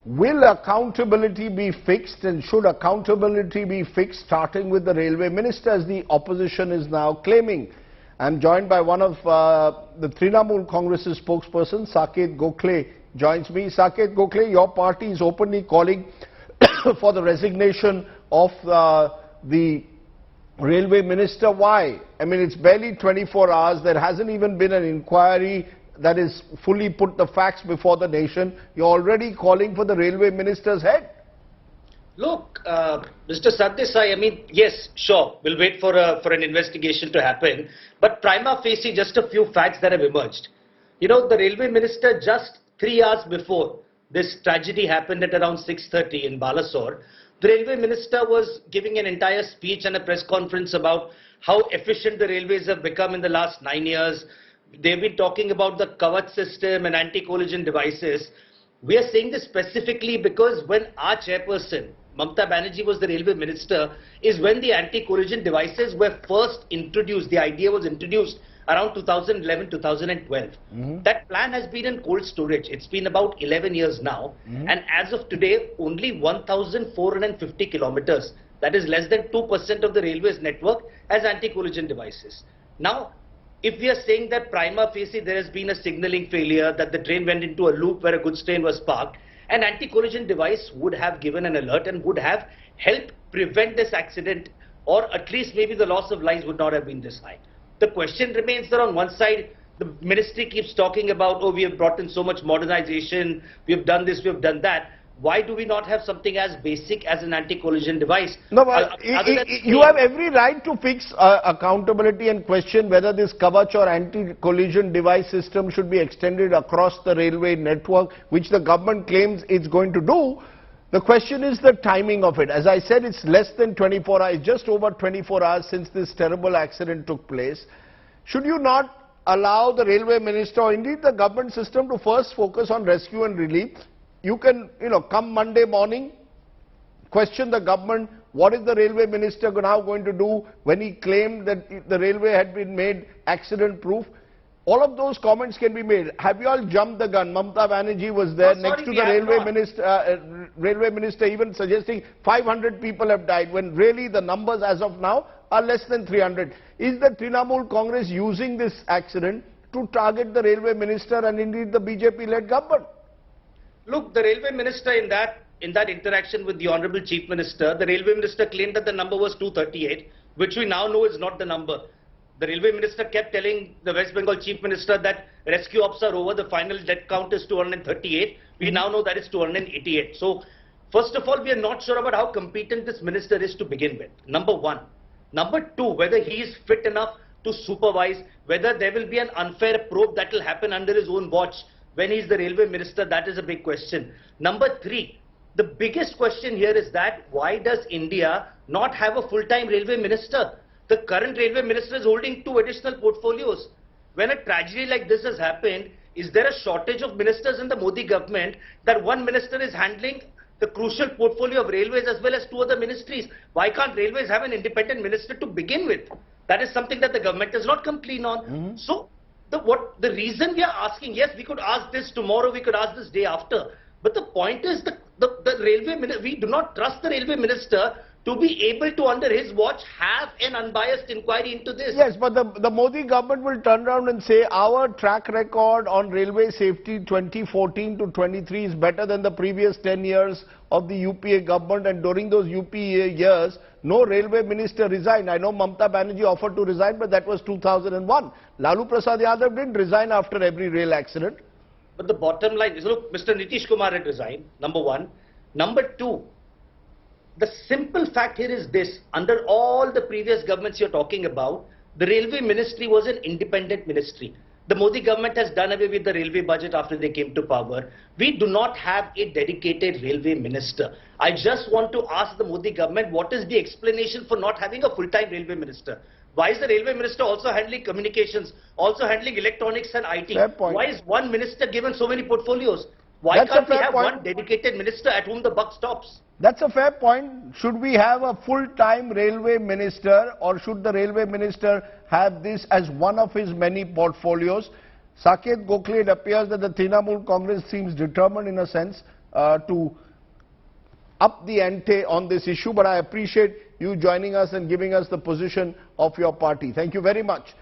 Will accountability be fixed, and should accountability be fixed starting with the railway minister, as the opposition is now claiming? I'm joined by one of the Trinamool Congress's spokesperson, Saket Gokhale, joins me. Saket Gokhale, your party is openly calling for the resignation of the railway minister. Why? I mean, it's barely 24 hours. There hasn't even been an inquiry that is fully put the facts before the nation. You're already calling for the railway minister's head. Look, Mr. Satyasai, I mean, yes, sure, we'll wait for an investigation to happen. But prima facie, just a few facts that have emerged. You know, the railway minister, just 3 hours before this tragedy happened at around 6:30 in Balasore, the railway minister was giving an entire speech and a press conference about how efficient the railways have become in the last 9 years. They've been talking about the Kavach system and anti-collision devices. We are saying this specifically because when our chairperson, Mamata Banerjee, was the railway minister, is when the anti-collision devices were first introduced. The idea was introduced around 2011-2012. That plan has been in cold storage. It's been about 11 years now. And as of today, only 1,450 kilometers, that is less than 2% of the railways network, has anti-collision devices. Now, if we are saying that prima facie there has been a signalling failure, that the train went into a loop where a goods train was parked, an anti-collision device would have given an alert and would have helped prevent this accident, or at least maybe the loss of lives would not have been this high. The question remains that on one side, the ministry keeps talking about, oh, we have brought in so much modernization, we have done this, we have done that. Why do we not have something as basic as an anti-collision device? No, but you have every right to fix accountability and question whether this Kavach or anti-collision device system should be extended across the railway network, which the government claims it's going to do. The question is the timing of it. As I said, it's less than 24 hours, just over 24 hours since this terrible accident took place. Should you not allow the railway minister, or indeed the government system, to first focus on rescue and relief? You can, come Monday morning, question the government, what is the railway minister now going to do when he claimed that the railway had been made accident-proof? All of those comments can be made. Have you all jumped the gun? Mamata Banerjee was there next to the railway minister even suggesting 500 people have died, when really the numbers as of now are less than 300. Is the Trinamool Congress using this accident to target the railway minister and indeed the BJP-led government? Look, the railway minister in that interaction with the Honorable Chief Minister, the railway minister claimed that the number was 238, which we now know is not the number. The railway minister kept telling the West Bengal Chief Minister that rescue ops are over, the final death count is 238. We now know that it's 288. So, first of all, we are not sure about how competent this minister is to begin with, number one. Number two, whether he is fit enough to supervise, whether there will be an unfair probe that will happen under his own watch when he is the railway minister, that is a big question. Number three, the biggest question here is that why does India not have a full-time railway minister? The current railway minister is holding 2 additional portfolios. When a tragedy like this has happened, is there a shortage of ministers in the Modi government that one minister is handling the crucial portfolio of railways as well as 2 other ministries? Why can't railways have an independent minister to begin with? That is something that the government has not come clean on. So, the reason we are asking, yes, we could ask this tomorrow, we could ask this day after, but the point is the railway minister, we do not trust the railway minister to be able to, under his watch, have an unbiased inquiry into this. Yes, but the Modi government will turn around and say our track record on railway safety 2014 to 23 is better than the previous 10 years of the UPA government, and during those UPA years, no railway minister resigned. I know Mamata Banerjee offered to resign, but that was 2001. Lalu Prasad Yadav didn't resign after every rail accident. But the bottom line is, look, Mr. Nitish Kumar had resigned, number one. Number two, the simple fact here is this: under all the previous governments you're talking about, the railway ministry was an independent ministry. The Modi government has done away with the railway budget after they came to power. We do not have a dedicated railway minister. I just want to ask the Modi government, what is the explanation for not having a full-time railway minister? Why is the railway minister also handling communications, also handling electronics and IT? Fair point. Why is one minister given so many portfolios? Why can't we have one dedicated minister at whom the buck stops? That's a fair point. Should we have a full-time railway minister, or should the railway minister have this as one of his many portfolios? Saket Gokhale, it appears that the Trinamool Congress seems determined in a sense to up the ante on this issue, but I appreciate you joining us and giving us the position of your party. Thank you very much.